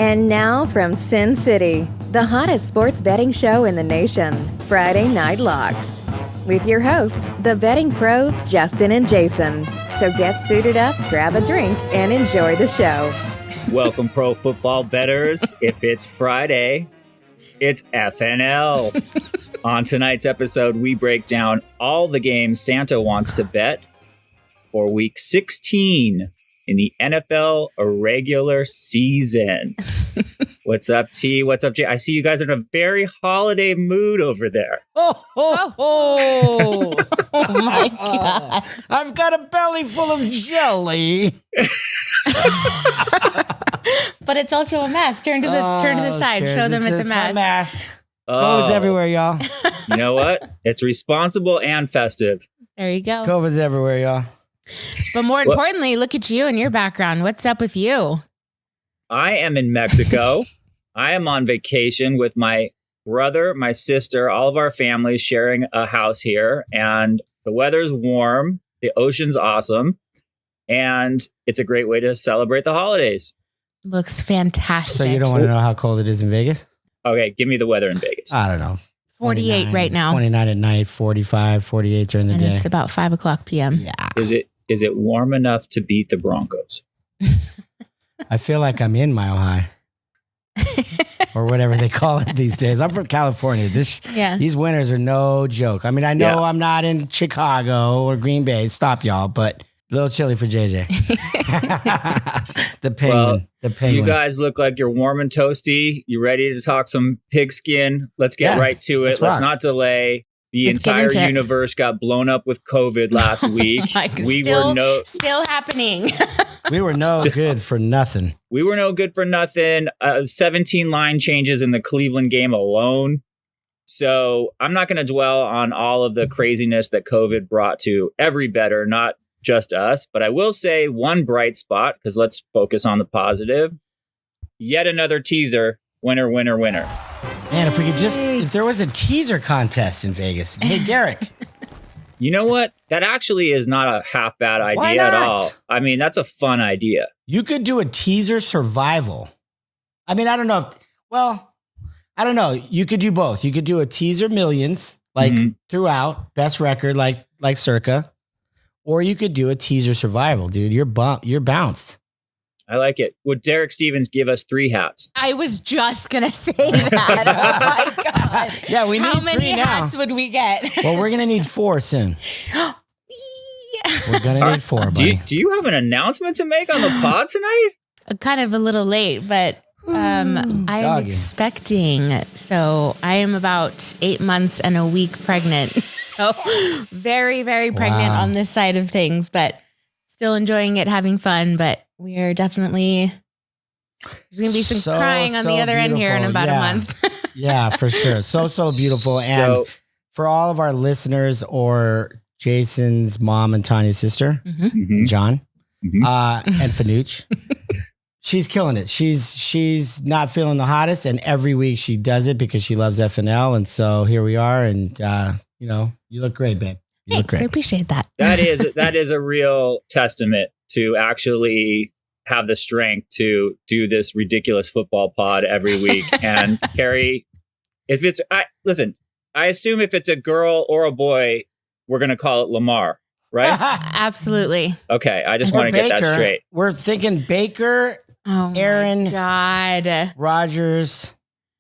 And now from Sin City, the hottest sports betting show in the nation, Friday Night Locks. With your hosts, the betting pros, Justin and Jason. So get suited up, grab a drink, and enjoy the show. Welcome, pro football bettors. If it's Friday, it's FNL. On tonight's episode, we break down all the games Santa wants to bet for week 16 in the NFL regular season. What's up, T? What's up, Jay? I see you guys are in a very holiday mood over there. Oh my God. I've got a belly full of jelly. But it's also a mask. Turn to the side. Show them it's a mask. COVID's everywhere, y'all. You know what? It's responsible and festive. There you go. COVID's everywhere, y'all. But more importantly, look at you and your background. What's up with you? I am in Mexico. I am on vacation with my brother, my sister, all of our families sharing a house here. And the weather's warm. The ocean's awesome. And it's a great way to celebrate the holidays. Looks fantastic. So you don't want to know how cold it is in Vegas? Okay, give me the weather in Vegas. I don't know. 48 right now. 29 at night, 45, 48 during the and day. It's about 5 o'clock p.m. Yeah. Is it warm enough to beat the Broncos? I feel like I'm in Mile High. Or whatever they call it these days. I'm from California. These winters are no joke. I mean, I know I'm not in Chicago or Green Bay. Stop, y'all, but a little chilly for JJ. The penguin. You guys look like you're warm and toasty. You ready to talk some pigskin? Let's get right to it. Let's not delay. The entire universe got blown up with COVID last week. Still happening. We were no good for nothing. 17 line changes in the Cleveland game alone. So I'm not going to dwell on all of the craziness that COVID brought to every bettor, not just us. But I will say one bright spot, because let's focus on the positive. Yet another teaser. Winner, winner, winner. Man, if there was a teaser contest in Vegas. Hey, Derek. You know what? That actually is not a half bad idea at all. I mean, that's a fun idea. You could do a teaser survival. I mean, I don't know. I don't know. You could do both. You could do a teaser millions, like throughout, best record, like Circa. Or you could do a teaser survival, dude. You're bounced. I like it. Would Derek Stevens give us 3 hats? I was just going to say that. Oh, my God. Yeah, we need 3 now. How many hats would we get? Well, we're going to need 4 soon. We're going to need 4, buddy. Do you have an announcement to make on the pod tonight? Kind of a little late, but I am expecting. So I am about 8 months and a week pregnant. So very, very pregnant on this side of things, but still enjoying it, having fun. But we are definitely, there's going to be some crying on the other end here in about a month. Yeah, for sure. So beautiful. And for all of our listeners or Jason's mom and Tanya's sister, John, and Fanuch, she's killing it. She's not feeling the hottest. And every week she does it because she loves FNL. And so here we are. And, you look great, babe. Thanks, I appreciate that. That is a real testament to actually have the strength to do this ridiculous football pod every week and carry. I assume if it's a girl or a boy, we're going to call it Lamar, right? Absolutely. Okay. I just want to get that straight. We're thinking Baker, Aaron, God, Rodgers,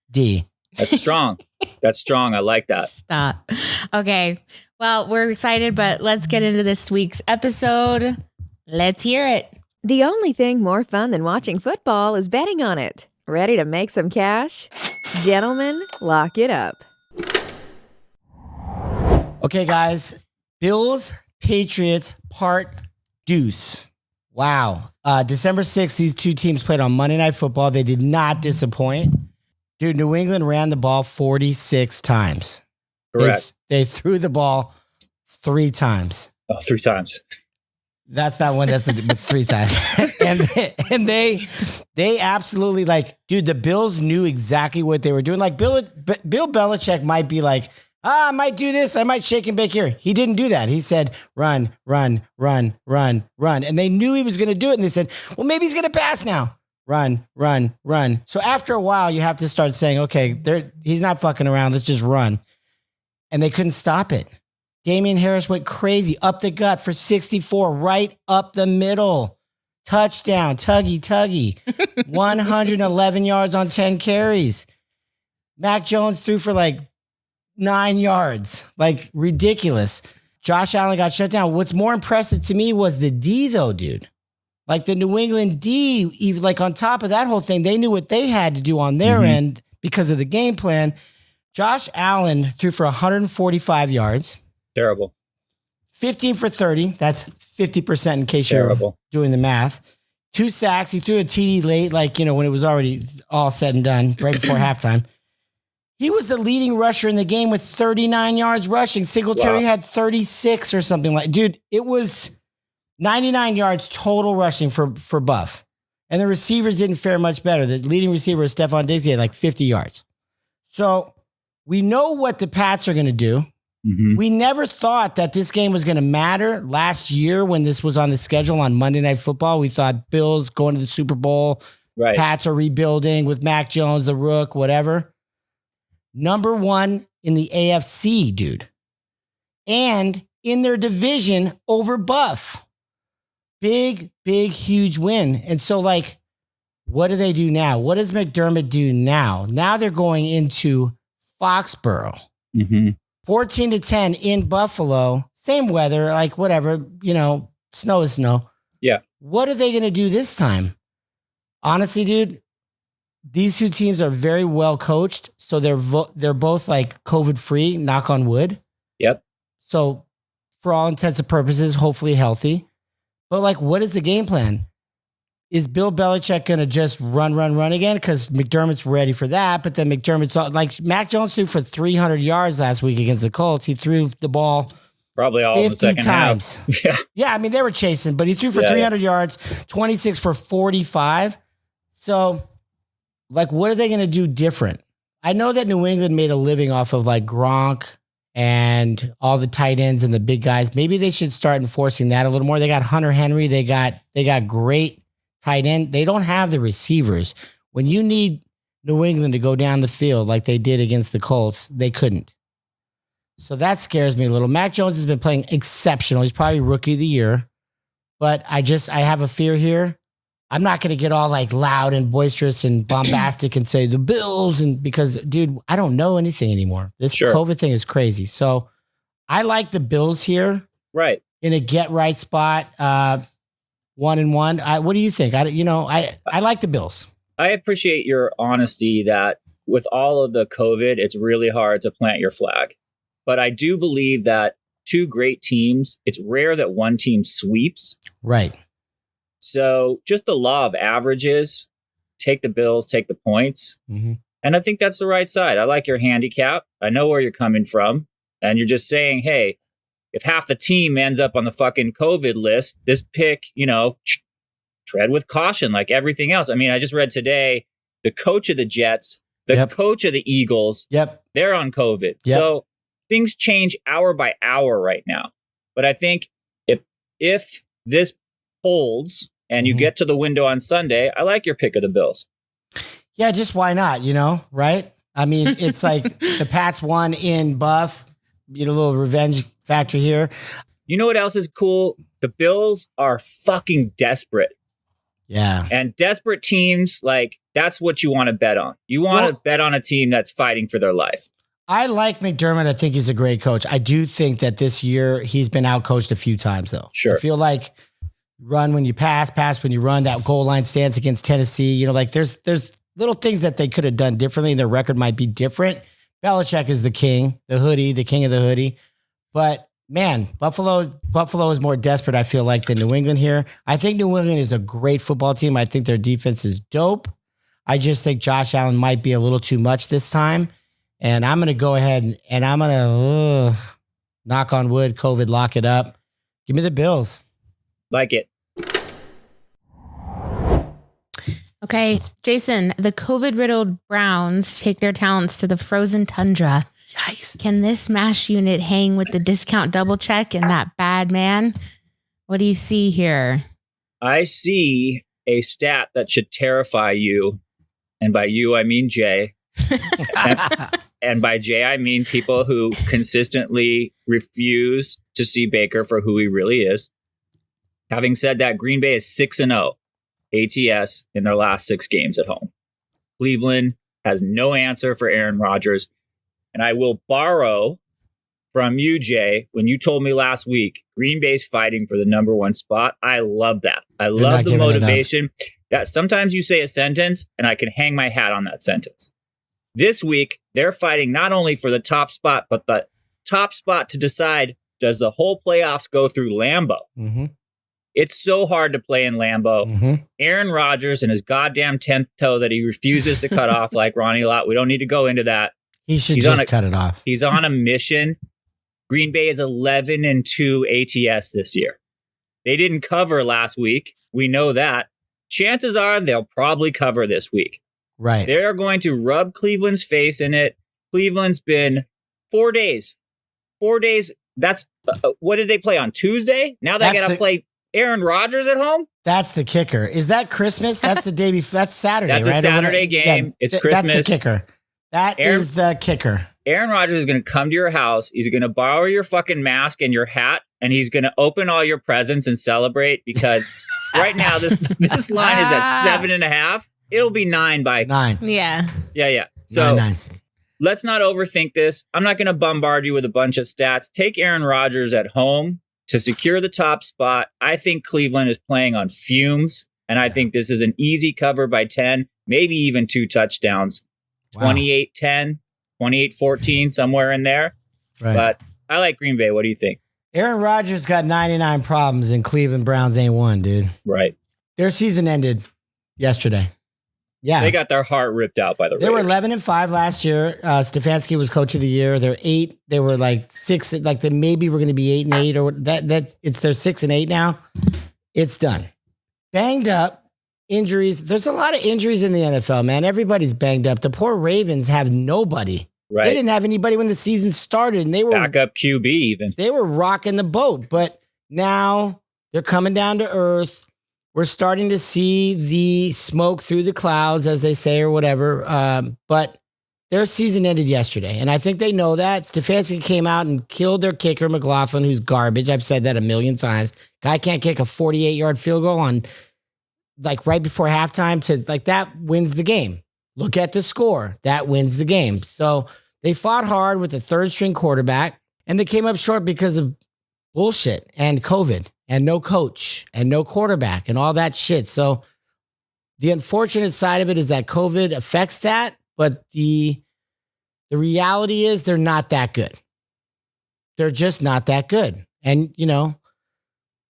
D. That's strong. That's strong. I like that. Stop. Okay. Well, we're excited, but let's get into this week's episode. Let's hear it. The only thing more fun than watching football is betting on it. Ready to make some cash? Gentlemen, lock it up. Okay, guys. Bills, Patriots, part deuce. Wow. December 6th, these two teams played on Monday Night Football. They did not disappoint. Dude, New England ran the ball 46 times. Correct. They threw the ball 3 times. Oh, 3 times. That's not one. But 3 times. and they absolutely dude. The Bills knew exactly what they were doing. Bill Belichick might be like, I might do this. I might shake and bake here. He didn't do that. He said, run, run, run, run, run. And they knew he was going to do it. And they said, well, maybe he's going to pass now. run, run, run. So after a while, you have to start saying, okay, he's not fucking around. Let's just run. And they couldn't stop it. Damian Harris went crazy up the gut for 64, right up the middle. Touchdown, tuggy. 111 yards on 10 carries. Mac Jones threw for like 9 yards. Like ridiculous. Josh Allen got shut down. What's more impressive to me was the D though, dude. Like the New England D, even like on top of that whole thing, they knew what they had to do on their end because of the game plan. Josh Allen threw for 145 yards. Terrible. 15 for 30. That's 50% in case you're doing the math. 2 sacks. He threw a TD late, like, when it was already all said and done, right before halftime. He was the leading rusher in the game with 39 yards rushing. Singletary had 36 or something like. Dude, it was 99 yards total rushing for Buff. And the receivers didn't fare much better. The leading receiver, Stephon Diggs, had like 50 yards. So we know what the Pats are going to do. We never thought that this game was going to matter. Last year when this was on the schedule on Monday Night Football, we thought Bills going to the Super Bowl. Right. Pats are rebuilding with Mac Jones, the Rook, whatever. Number 1 in the AFC, dude. And in their division over Buff. Big, huge win. And so, like, what do they do now? What does McDermott do now? Now they're going into Foxborough. 14-10 in Buffalo. Same weather, like whatever, snow is snow. Yeah. What are they going to do this time? Honestly, dude, these two teams are very well coached. So they're both like COVID free, knock on wood. Yep. So for all intents and purposes, hopefully healthy. But like, what is the game plan? Is Bill Belichick going to just run again? Because McDermott's ready for that. But then McDermott's like Mac Jones threw for 300 yards last week against the Colts. He threw the ball probably all 50 in the second times. Half. Yeah, I mean, they were chasing, but he threw for 300 yards, 26 for 45. So, like, what are they going to do different? I know that New England made a living off of like Gronk and all the tight ends and the big guys. Maybe they should start enforcing that a little more. They got Hunter Henry. They got great tight end. They don't have the receivers. When you need New England to go down the field like they did against the Colts, they couldn't. So that scares me a little. Mac Jones has been playing exceptional. He's probably rookie of the year. But I have a fear here. I'm not going to get all like loud and boisterous and bombastic and say the Bills because, dude, I don't know anything anymore. This COVID thing is crazy. So I like the Bills here. Right. In a get right spot. 1-1. What do you think? I like the Bills. I appreciate your honesty that with all of the COVID, it's really hard to plant your flag. But I do believe that 2 great teams, it's rare that one team sweeps. Right. So just the law of averages, take the Bills, take the points. And I think that's the right side. I like your handicap. I know where you're coming from. And you're just saying, hey, if half the team ends up on the fucking COVID list, this pick, tread with caution like everything else. I mean, I just read today, the coach of the Jets, the coach of the Eagles, they're on COVID. So things change hour by hour right now. But I think if this holds and you get to the window on Sunday, I like your pick of the Bills. Yeah, just why not, right? I mean, it's like the Pats won in Buff. Get a little revenge factor here. You know what else is cool? The Bills are fucking desperate. Yeah. And desperate teams, like, that's what you want to bet on. You want to bet on a team that's fighting for their life. I like McDermott. I think he's a great coach. I do think that this year he's been outcoached a few times, though. Sure. I feel like run when you pass when you run, that goal line stance against Tennessee. Like there's little things that they could have done differently and their record might be different. Belichick is the king of the hoodie. But man, Buffalo is more desperate, I feel like, than New England here. I think New England is a great football team. I think their defense is dope. I just think Josh Allen might be a little too much this time. And I'm going to go ahead and I'm going to knock on wood, COVID, lock it up. Give me the Bills. Like it. Okay, Jason, the COVID-riddled Browns take their talents to the frozen tundra. Yikes. Can this MASH unit hang with the discount double check and that bad man? What do you see here? I see a stat that should terrify you. And by you, I mean Jay. and by Jay, I mean people who consistently refuse to see Baker for who he really is. Having said that, Green Bay is 6-0 ATS in their last 6 games at home. Cleveland has no answer for Aaron Rodgers. And I will borrow from you, Jay, when you told me last week, Green Bay's fighting for the number 1 spot. I love that. I love the motivation that sometimes you say a sentence and I can hang my hat on that sentence. This week, they're fighting not only for the top spot, but the top spot to decide, does the whole playoffs go through Lambeau? Mm-hmm. It's so hard to play in Lambeau. Mm-hmm. Aaron Rodgers and his goddamn 10th toe that he refuses to cut off like Ronnie Lott. We don't need to go into that. He should just cut it off. He's on a mission. Green Bay is 11-2 ATS this year. They didn't cover last week. We know that. Chances are they'll probably cover this week. Right. They're going to rub Cleveland's face in it. Cleveland's been 4 days. 4 days. That's what did they play on Tuesday? Now they got to play Aaron Rodgers at home? That's the kicker. Is that Christmas? That's the day before. That's Saturday, That's right? a Saturday game. Yeah, it's Christmas. That's the kicker. That is the kicker. Aaron Rodgers is going to come to your house. He's going to borrow your fucking mask and your hat, and he's going to open all your presents and celebrate because right now this line is at 7.5. It'll be 9 by 9. Yeah. Yeah. So 9. Let's not overthink this. I'm not going to bombard you with a bunch of stats. Take Aaron Rodgers at home to secure the top spot. I think Cleveland is playing on fumes, and I think this is an easy cover by 10, maybe even 2 touchdowns. Wow. 28-10, 28-14, somewhere in there. Right. But I like Green Bay. What do you think? Aaron Rodgers got 99 problems, and Cleveland Browns ain't one, dude. Right. Their season ended yesterday. Yeah. They got their heart ripped out by the Raiders. They were 11-5 last year. Stefanski was coach of the year. They're 8. They were like 6. Like they maybe were going to be 8-8 or that. It's their 6-8 now. It's done. Banged up. Injuries. There's a lot of injuries in the NFL, man. Everybody's banged up. The poor Ravens have nobody. Right. They didn't have anybody when the season started, and they were backup QB even. They were rocking the boat, but now they're coming down to earth. We're starting to see the smoke through the clouds, as they say, or whatever. But their season ended yesterday, and I think they know that. Stefanski came out and killed their kicker, McLaughlin, who's garbage. I've said that a million times. Guy can't kick a 48-yard field goal on like right before halftime to like that wins the game. Look at the score. That wins the game. So they fought hard with the 3rd-string quarterback, and they came up short because of bullshit and COVID and no coach and no quarterback and all that shit. So the unfortunate side of it is that COVID affects that, but the reality is they're not that good. They're just not that good. And, you know,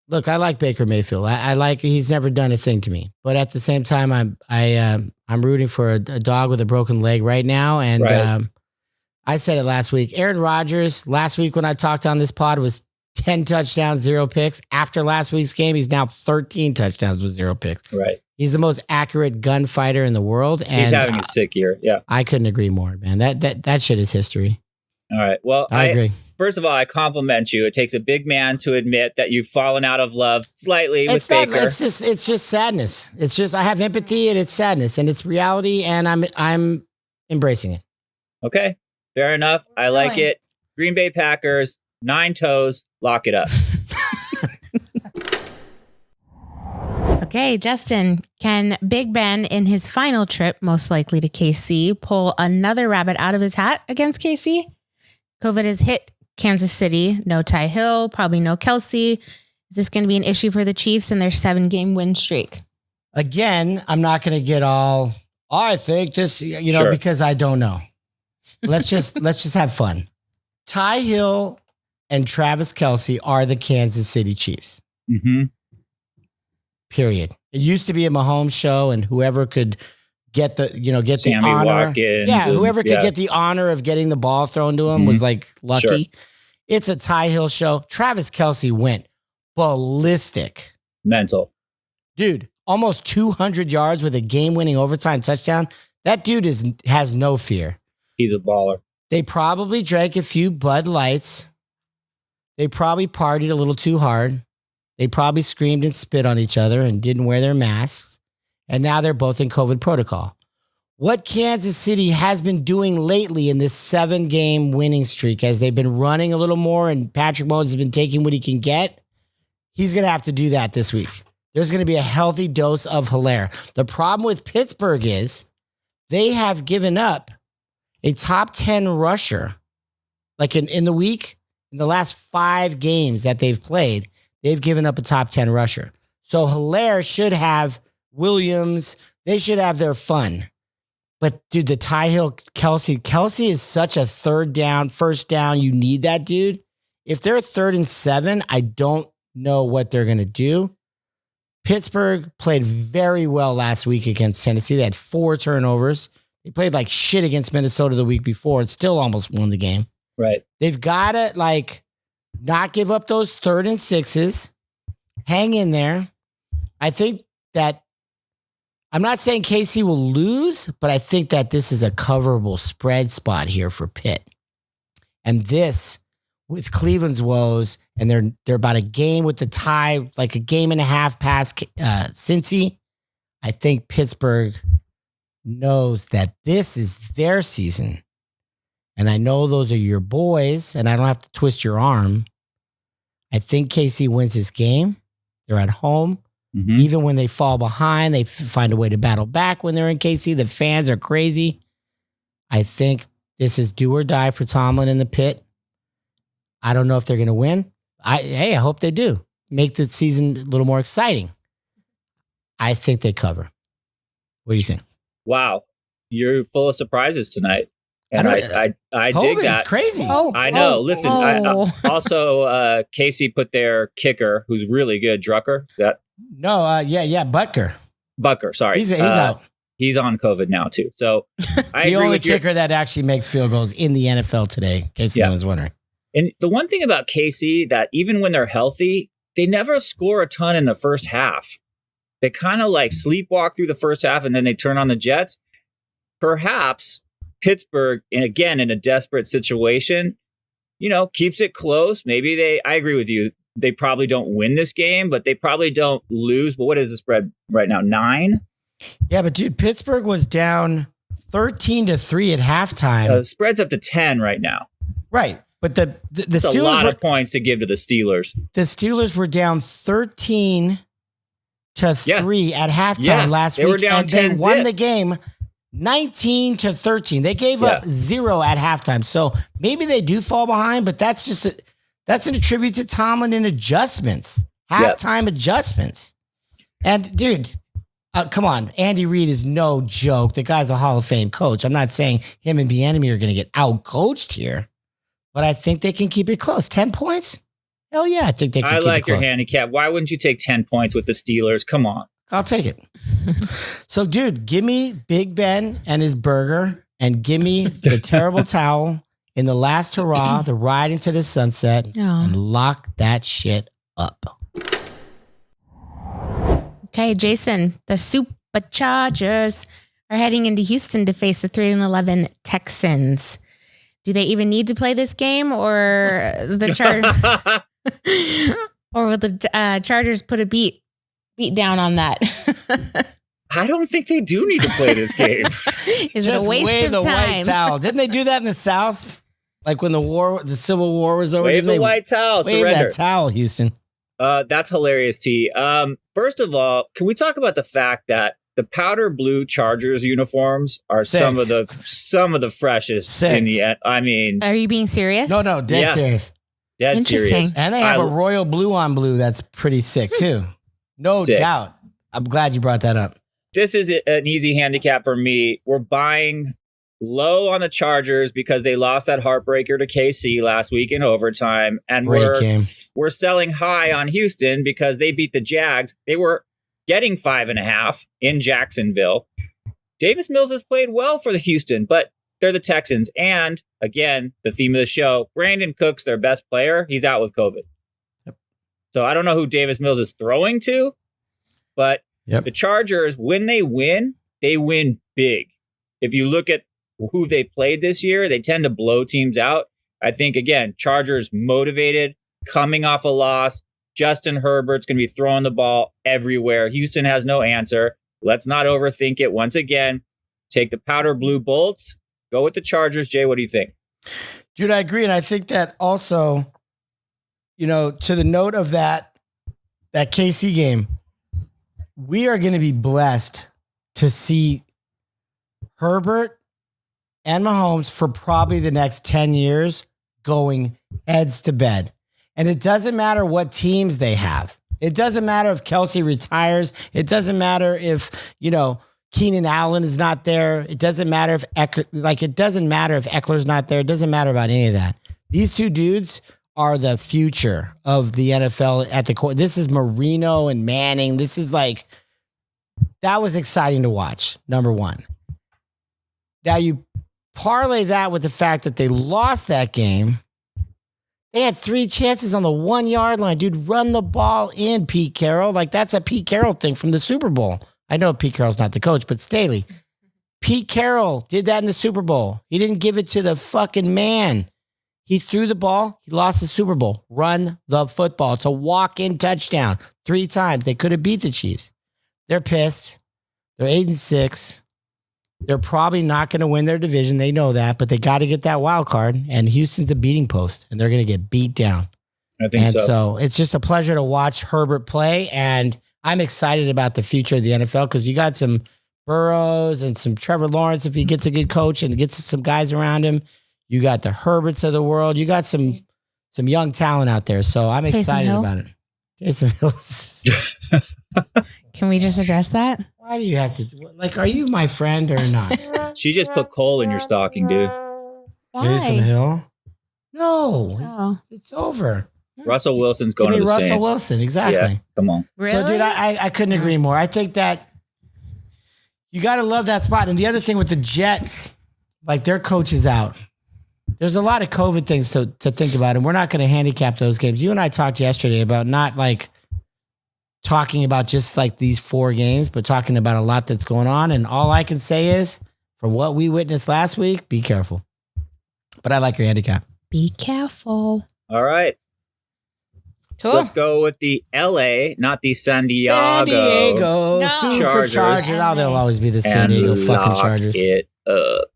look, I like Baker Mayfield. I like he's never done a thing to me. But at the same time, I'm rooting for a dog with a broken leg right now. And right. I said it last week. Aaron Rodgers, last week when I talked on this pod, was 10 touchdowns, 0 picks. After last week's game, he's now 13 touchdowns with 0 picks. Right. He's the most accurate gunfighter in the world. And he's having a sick year. Yeah. I couldn't agree more, man. That shit is history. All right. Well, I agree. First of all, I compliment you. It takes a big man to admit that you've fallen out of love slightly with Baker. It's just sadness. It's just I have empathy and it's sadness and it's reality and I'm embracing it. Okay, fair enough. I like it. Green Bay Packers, 9 toes. Lock it up. Okay, Justin, can Big Ben in his final trip, most likely to KC, pull another rabbit out of his hat against KC? COVID has hit Kansas City. No Ty Hill, probably no Kelsey. Is this going to be an issue for the Chiefs and their 7-game win streak? Again, I'm not going to get all, I think this, sure. Because I don't know. Let's just have fun. Ty Hill and Travis Kelsey are the Kansas City Chiefs. Mm-hmm. Period. It used to be a Mahomes show and whoever could get the Sammy honor. Watkins Whoever could get the honor of getting the ball thrown to him was like lucky. Sure. It's a Ty Hill show. Travis Kelsey went ballistic. Mental. Dude, almost 200 yards with a game-winning overtime touchdown. That dude has no fear. He's a baller. They probably drank a few Bud Lights. They probably partied a little too hard. They probably screamed and spit on each other and didn't wear their masks. and now they're both in COVID protocol. What Kansas City has been doing lately in this 7-game winning streak, as they've been running a little more and Patrick Mahomes has been taking what he can get, he's going to have to do that this week. There's going to be a healthy dose of Hilaire. The problem with Pittsburgh is they have given up a top 10 rusher. Like in the week, in the last 5 games that they've played, they've given up a top 10 rusher. So Hilaire should have Williams. They should have their fun. But dude, the Ty Hill, Kelsey is such a first down. You need that dude. If they're 3rd and 7, I don't know what they're going to do. Pittsburgh played very well last week against Tennessee. They had 4 turnovers. They played like shit against Minnesota the week before and still almost won the game. Right. They've got to not give up those 3rd and 6s. Hang in there. I think that I'm not saying KC will lose, but I think that this is a coverable spread spot here for Pitt. And this, with Cleveland's woes, and they're about a game with the tie, like a game and a half past Cincy, I think Pittsburgh knows that this is their season. And I know those are your boys, and I don't have to twist your arm. I think KC wins this game. They're at home. Mm-hmm. Even when they fall behind, they find a way to battle back when they're in KC. The fans are crazy. I think this is do or die for Tomlin in the Pit. I don't know if they're going to win. I hope they do. Make the season a little more exciting. I think they cover. What do you think? Wow. You're full of surprises tonight. And I dig that. It's crazy. I know. Listen, also, Casey put their kicker, who's really good, Drucker. Butker, sorry. He's out. He's on COVID now, too. So I the only kicker that actually makes field goals in the NFL today, in case anyone's wondering. And the one thing about KC, that even when they're healthy, they never score a ton in the first half. They kind of like sleepwalk through the first half and then they turn on the Jets. Perhaps Pittsburgh, and again, in a desperate situation, keeps it close. Maybe I agree with you. They probably don't win this game, but they probably don't lose. But what is the spread right now? 9? Yeah, but dude, Pittsburgh was down 13-3 at halftime. The spread's up to 10 right now. Right. But the Steelers, a lot of points to give to the Steelers. The Steelers were down 13-3 at halftime last week. They were down and 10 they won the game 19-13. They gave up 0 at halftime. So maybe they do fall behind, but that's an attribute to Tomlin and adjustments, halftime adjustments. And dude, come on, Andy Reid is no joke. The guy's a Hall of Fame coach. I'm not saying him and Bieniemy are going to get out-coached here, but I think they can keep it close. 10 points? Hell yeah, I think they can keep it close. I like your handicap. Why wouldn't you take 10 points with the Steelers? Come on. I'll take it. So, dude, give me Big Ben and his burger, and give me the terrible towel in the last hurrah, the ride into the sunset, and lock that shit up. Okay, Jason, the Superchargers are heading into Houston to face the 3-11 Texans. Do they even need to play this game, or the or will the Chargers put a beat down on that? I don't think they do need to play this game. Is it a waste of time? White towel. Didn't they do that in the South? Like when the Civil War was over? Wave the white towel. Wave that towel, Houston. That's hilarious, T. First of all, can we talk about the fact that the powder blue Chargers uniforms are some of the freshest in the? I mean, are you being serious? No, dead serious. Dead Interesting. Serious. And they have a royal blue on blue that's pretty sick too. No doubt. I'm glad you brought that up. This is an easy handicap for me. We're buying low on the Chargers because they lost that heartbreaker to KC last week in overtime. And we're selling high on Houston because they beat the Jags. They were getting 5.5 in Jacksonville. Davis Mills has played well for the Houston, but they're the Texans. And again, the theme of the show, Brandon Cook's their best player. He's out with COVID. Yep. So I don't know who Davis Mills is throwing to, but the Chargers, when they win big. If you look at who they played this year, they tend to blow teams out. I think, again, Chargers motivated, coming off a loss. Justin Herbert's going to be throwing the ball everywhere. Houston has no answer. let's not overthink it. Once again, take the powder blue bolts. Go with the Chargers. Jay, what do you think? Dude, I agree. And I think that also, to the note of that KC game, we are going to be blessed to see Herbert and Mahomes for probably the next 10 years going heads to bed. And it doesn't matter what teams they have. It doesn't matter if Kelsey retires. It doesn't matter if, Keenan Allen is not there. It doesn't matter if Eckler's not there. It doesn't matter about any of that. These two dudes are the future of the NFL at the core. This is Marino and Manning. This is that was exciting to watch, number one. Now you parlay that with the fact that they lost that game. They had 3 chances on the 1 yard line. Dude, run the ball in, Pete Carroll. That's a Pete Carroll thing from the Super Bowl. I know Pete Carroll's not the coach, but Staley. Pete Carroll did that in the Super Bowl. He didn't give it to the fucking man. He threw the ball. He lost the Super Bowl. Run the football. It's a walk-in touchdown. 3 times. They could have beat the Chiefs. They're pissed. They're 8-6. They're probably not going to win their division. They know that, but they got to get that wild card. And Houston's a beating post, and they're going to get beat down. I think so. So it's just a pleasure to watch Herbert play, and I'm excited about the future of the NFL because you got some Burrows and some Trevor Lawrence if he gets a good coach and gets some guys around him. You got the Herberts of the world. You got some young talent out there. So I'm excited about it. Taysom Hill. Can we just address that? Why do you have to? Are you my friend or not? She just put coal in your stocking, dude. Why? Taysom Hill? No, it's over. Russell Wilson's going to the Saints. Russell Wilson, exactly. Yeah, come on. Really? So, dude, I couldn't agree more. I think that you got to love that spot. And the other thing with the Jets, their coach is out. There's a lot of COVID things to think about, and we're not going to handicap those games. You and I talked yesterday about not talking about just these 4 games, but talking about a lot that's going on. And all I can say is, from what we witnessed last week, be careful. But I like your handicap. Be careful. All right. Cool. Let's go with the LA, not the San Diego. No. Superchargers. Oh, they'll always be the San Diego fucking Chargers. It up.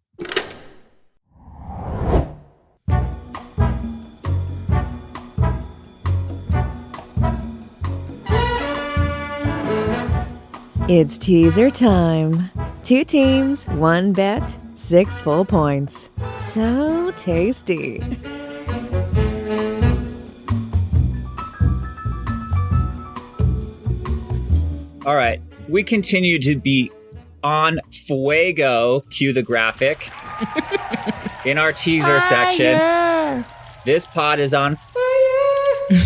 It's teaser time. 2 teams, 1 bet, 6 full points. So tasty. All right. We continue to be on fuego. Cue the graphic. In our teaser section. This pod is on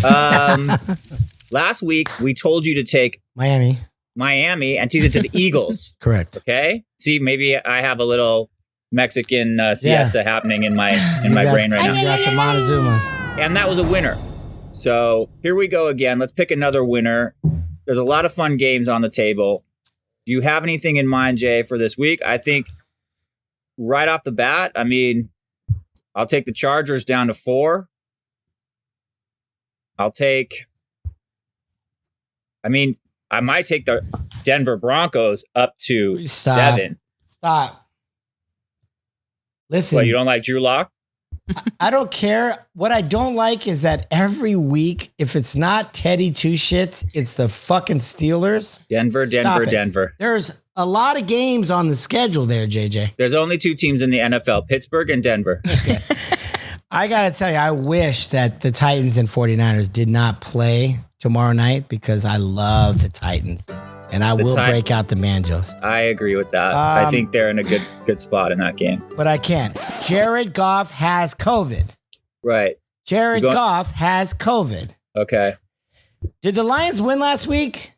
fire. Last week, we told you to take Miami and tease it to the Eagles. Correct. Okay. See, maybe I have a little Mexican siesta happening in my brain right now. You got the Montezuma. And that was a winner. So here we go again. Let's pick another winner. There's a lot of fun games on the table. Do you have anything in mind, Jay, for this week? I think right off the bat, I'll take the Chargers down to 4. I might take the Denver Broncos up to 7. Stop. Listen. Well, you don't like Drew Lock? I don't care. What I don't like is that every week, if it's not Teddy Two Shits, it's the fucking Steelers. Denver. There's a lot of games on the schedule there, JJ. There's only 2 teams in the NFL, Pittsburgh and Denver. I got to tell you, I wish that the Titans and 49ers did not play tomorrow night because I love the Titans. And I will break out the banjos. I agree with that. I think they're in a good spot in that game. But I can't. Jared Goff has COVID. Right. Jared Goff has COVID. Okay. Did the Lions win last week?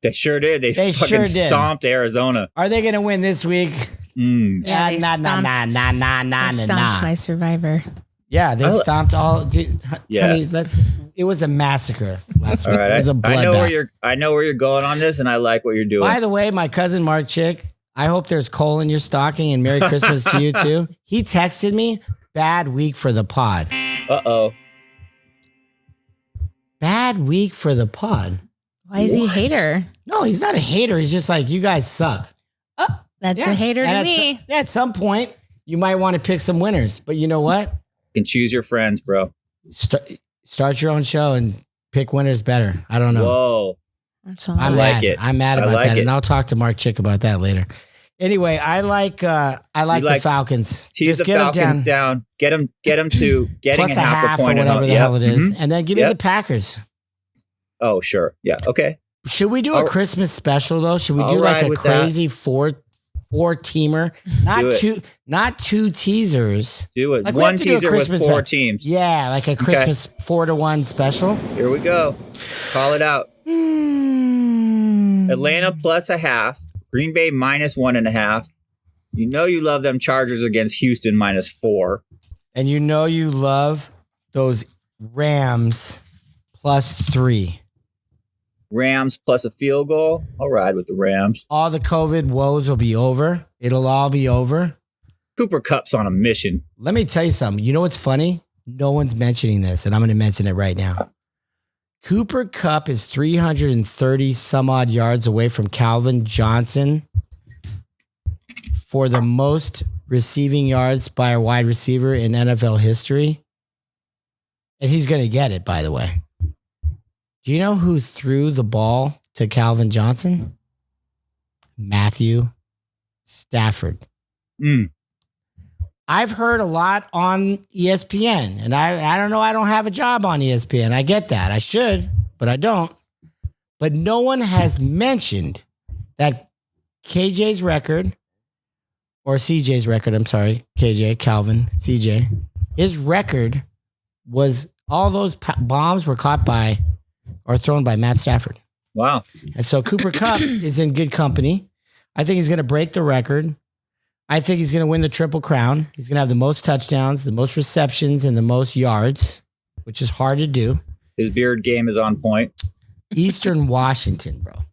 They sure did. They fucking stomped Arizona. Are they going to win this week? Yeah, they stomped my Survivor. Yeah, they stomped all. Honey, it was a massacre last week. All right, it was a bloodbath. I know where you're going on this, and I like what you're doing. By the way, my cousin Mark Chick, I hope there's coal in your stocking, and Merry Christmas to you too. He texted me, bad week for the pod. Uh-oh. Bad week for the pod. Why is he a hater? No, he's not a hater. He's just like, you guys suck. Oh, that's a hater to me. At some point, you might want to pick some winners. But you know what? You can choose your friends, bro. Start your own show and pick winners better. I don't know. Whoa. I'm mad. I'm mad about that. And I'll talk to Mark Chick about that later. Anyway, I like the Falcons. Tease the Falcons down. Get them to getting plus a half a point or whatever the hell it is. And then give me the Packers. Oh, sure. Yeah. Okay. Should we do a Christmas special though? Should we do like a crazy four-teamer? Not two teasers. Do it. Like one teaser with four teams. Yeah, like a Christmas 4-1 special. Here we go. Call it out. Atlanta plus a half. Green Bay minus 1.5. You know you love them Chargers against Houston -4. And you know you love those Rams plus 3. Rams plus a field goal. I'll ride with the Rams. All the COVID woes will be over. It'll all be over. Cooper Kupp's on a mission. Let me tell you something. You know what's funny? No one's mentioning this, and I'm going to mention it right now. Cooper Kupp is 330 some odd yards away from Calvin Johnson for the most receiving yards by a wide receiver in NFL history. And he's going to get it, by the way. Do you know who threw the ball to Calvin Johnson? Matthew Stafford. I've heard a lot on ESPN, and I don't know. I don't have a job on ESPN. I get that. I should, but I don't. But no one has mentioned that KJ's record, or CJ's record, I'm sorry, KJ, Calvin, CJ, his record was all those bombs were caught by or thrown by Matt Stafford. Wow. And so Cooper Kupp is in good company. I think he's going to break the record. I think he's going to win the Triple Crown. He's going to have the most touchdowns, the most receptions, and the most yards, which is hard to do. His beard game is on point. Eastern Washington, bro.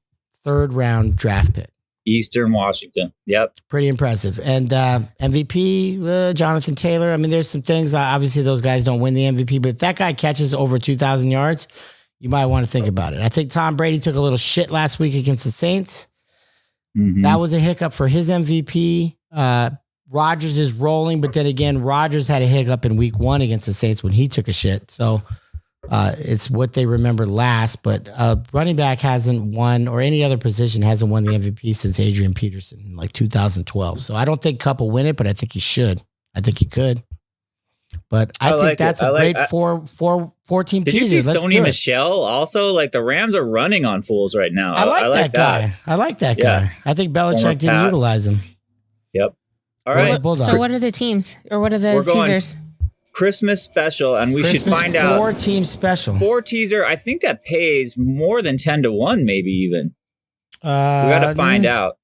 3rd round draft pick. Eastern Washington. Yep. Pretty impressive. And MVP, Jonathan Taylor. I mean, there's some things. Obviously, those guys don't win the MVP, but if that guy catches over 2,000 yards, you might want to think about it. I think Tom Brady took a little shit last week against the Saints. Mm-hmm. That was a hiccup for his MVP. Rodgers is rolling, but then again, Rodgers had a hiccup in week 1 against the Saints when he took a shit. So it's what they remember last. But running back hasn't won, or any other position hasn't won the MVP since Adrian Peterson in like 2012. So I don't think Kupp will win it, but I think he should. I think he could. But I think that's a great four-team teaser. Did you see Sony Michel also? Like, the Rams are running on fools right now. I like that guy. I like that guy. I think Belichick didn't utilize him. Yep. All right. So what are the teams, or what are the teasers? Christmas special, and we should find out. 4-team special. 4 teaser. I think that pays more than 10-1, maybe even. We got to find out.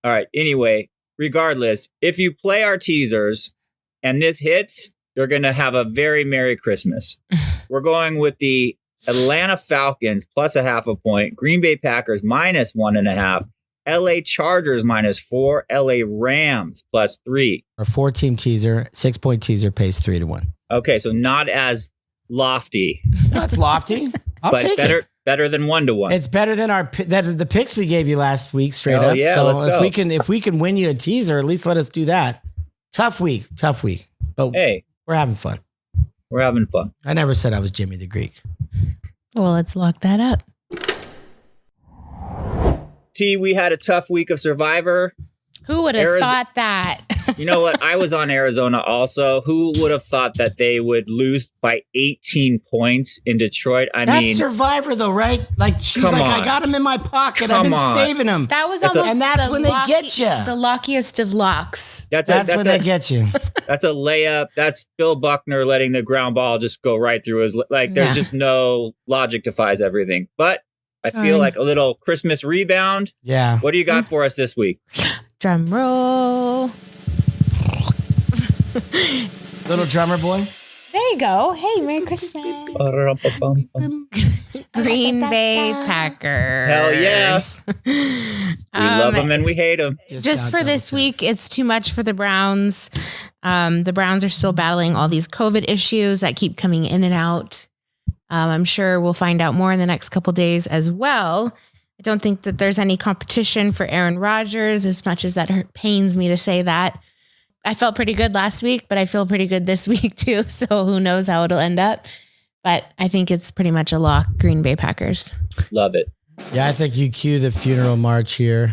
All right. Anyway, regardless, if you play our teasers and this hits, you're going to have a very Merry Christmas. We're going with the Atlanta Falcons plus a half a point, Green Bay Packers minus 1.5, LA Chargers minus 4, LA Rams plus 3. Our 4-team teaser, 6-point teaser pays 3-1. Okay, so not as lofty. That's lofty. I'll take it. Better than 1-1. It's better than the picks we gave you last week, straight up. Yeah, so let's go. if we can win you a teaser, at least let us do that. Tough week. But hey, we're having fun. I never said I was Jimmy the Greek. Well, let's lock that up. T, we had a tough week of Survivor. Who would have thought that? You know what? I was on Arizona also. Who would have thought that they would lose by 18 points in Detroit? That's Survivor, though, right? Like, she's like, I got him in my pocket. I've been saving him. That was almost and that's when they get you. The lockiest of locks. That's when they get you. That's a layup. That's Bill Buckner letting the ground ball just go right through his. Like, there's just no logic defies everything. But I feel like a little Christmas rebound. Yeah. What do you got for us this week? Drum roll. Little drummer boy. There you go. Hey, Merry Christmas. Green Bay Packers. Hell yeah. We love them and we hate them. Just for this week, it's too much for the Browns. The Browns are still battling all these COVID issues that keep coming in and out. I'm sure we'll find out more in the next couple days as well. I don't think that there's any competition for Aaron Rodgers, as much as that pains me to say that. I felt pretty good last week, but I feel pretty good this week too. So who knows how it'll end up. But I think it's pretty much a lock, Green Bay Packers. Love it. Yeah, I think you cue the funeral march here.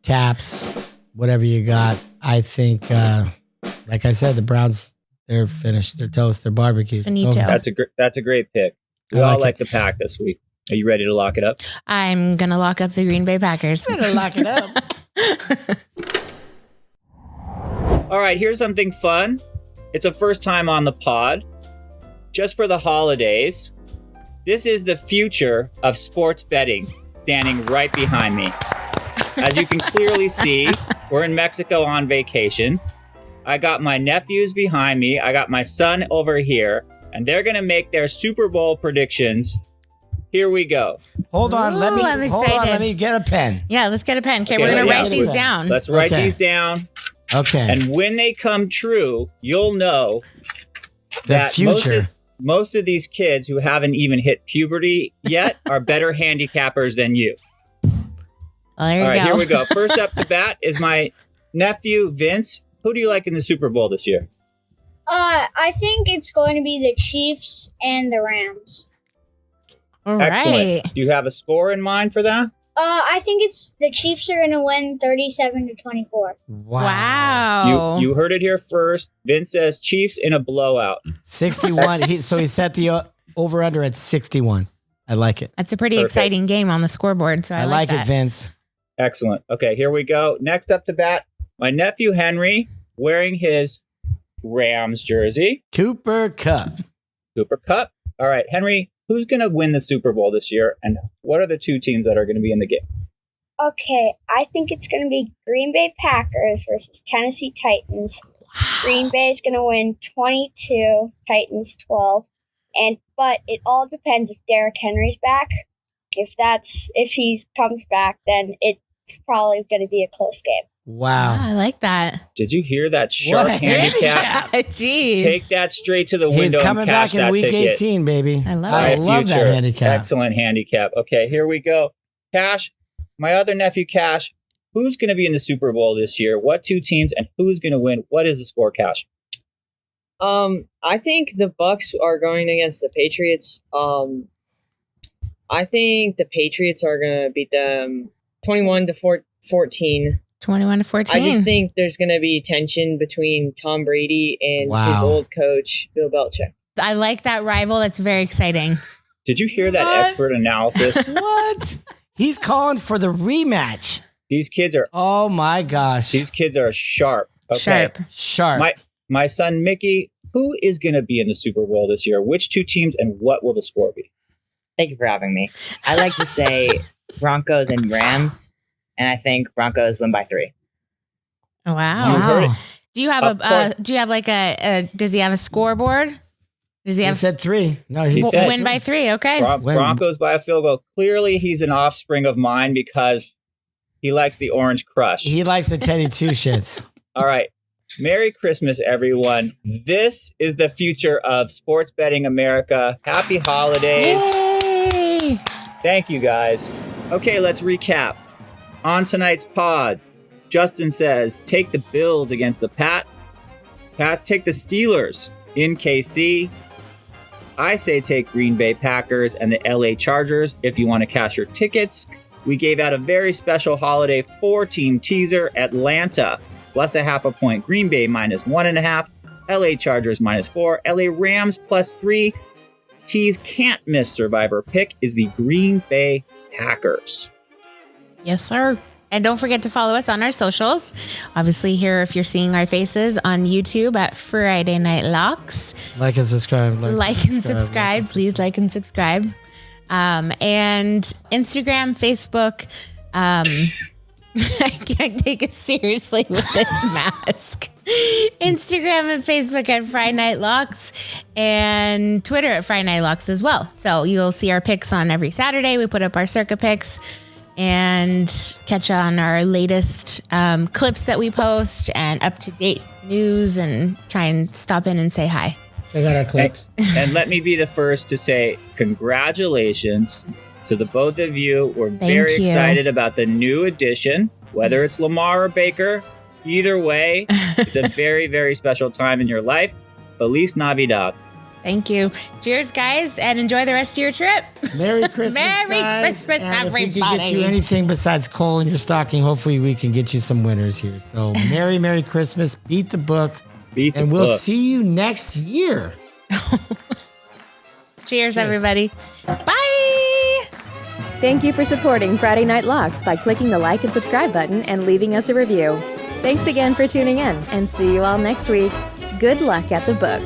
Taps, whatever you got. I think, like I said, the Browns, they're finished. They're toast. They're barbecued. Finito. That's a great pick. We all like the Pack this week. Are you ready to lock it up? I'm going to lock up the Green Bay Packers. I'm going to lock it up. All right, here's something fun. It's a first time on the pod. Just for the holidays, this is the future of sports betting standing right behind me. As you can clearly see, we're in Mexico on vacation. I got my nephews behind me. I got my son over here, and they're going to make their Super Bowl predictions. Here we go. Hold on. Let I'm excited. Let me get a pen. Yeah, let's get a pen. Okay, we're going to write these down. Let's write these down. Okay. And when they come true, you'll know the future. Most of these kids who haven't even hit puberty yet are better handicappers than you. Well, there you All right, go. here we go. First up to bat is my nephew, Vince. Who do you like in the Super Bowl this year? I think it's going to be the Chiefs and the Rams. All Excellent. right. Do you have a score in mind for that? I think it's the Chiefs are going to win 37-24. Wow. You heard it here first. Vince says Chiefs in a blowout. 61. So he set the over-under at 61. I like it. That's a pretty exciting game on the scoreboard. So I like it, that. Vince. Excellent. Okay, here we go. Next up to bat, my nephew Henry wearing his Rams jersey. Cooper Kupp. Cooper Kupp. All right, Henry, who's going to win the Super Bowl this year, and what are the two teams that are going to be in the game? Okay, I think it's going to be Green Bay Packers versus Tennessee Titans. Green Bay is going to win 22, Titans 12. But it all depends if Derrick Henry's back. If he comes back, then it's probably going to be a close game. Wow. I like that. Did you hear that sharp What? handicap? Jeez. Take that straight to the window. He's coming and cash back in that week ticket. 18, baby. I love My it. I love future. that handicap. Excellent handicap. Okay, here we go. Cash, my other nephew, Cash. Who's going to be in the Super Bowl this year? What two teams and who's going to win? What is the score, Cash? I think the Bucks are going against the Patriots. I think the Patriots are going to beat them 21-14. 21-14. I just think there's going to be tension between Tom Brady and his old coach, Bill Belichick. I like that rival. That's very exciting. Did you hear that expert analysis? What? He's calling for the rematch. These kids are. Oh my gosh. These kids are sharp. Okay. Sharp. My son Mickey. Who is going to be in the Super Bowl this year? Which two teams and what will the score be? Thank you for having me. I like to say Broncos and Rams, and I think Broncos win by 3. Wow. Do you have does he have a scoreboard? Does he have? He said 3. No, he said win by 3. Okay. Broncos by a field goal. Clearly, he's an offspring of mine because he likes the Orange Crush. He likes the Teddy Two shits. All right. Merry Christmas, everyone. This is the future of sports betting America. Happy holidays. Yay! Thank you, guys. Okay, let's recap. On tonight's pod, Justin says, take the Bills against the Pats. Take the Steelers in KC. I say take Green Bay Packers and the LA Chargers if you want to cash your tickets. We gave out a very special holiday 4-team teaser. Atlanta plus 0.5 point. Green Bay minus 1.5. LA Chargers minus 4. LA Rams plus 3. T's can't miss survivor pick is the Green Bay Packers. Yes, sir. And don't forget to follow us on our socials. Obviously, here, if you're seeing our faces on YouTube at Friday Night Locks. Like and subscribe. Like and subscribe. Please like and subscribe. And Instagram, Facebook. I can't take it seriously with this mask. Instagram and Facebook at Friday Night Locks, and Twitter at Friday Night Locks as well. So you'll see our picks on every Saturday. We put up our Circa picks and catch on our latest clips that we post and up-to-date news, and try and stop in and say hi. Check out our clips. And let me be the first to say congratulations to the both of you. We're very excited about the new edition, whether it's Lamar or Baker. Either way, it's a very, very special time in your life. Feliz Navidad. Thank you. Cheers, guys, and enjoy the rest of your trip. Merry Christmas, Merry guys. Christmas, and everybody. If we can get you anything besides coal in your stocking, hopefully we can get you some winners here. So Merry Christmas. Beat the book. And we'll see you next year. Cheers, everybody. Bye. Thank you for supporting Friday Night Locks by clicking the like and subscribe button and leaving us a review. Thanks again for tuning in, and see you all next week. Good luck at the book.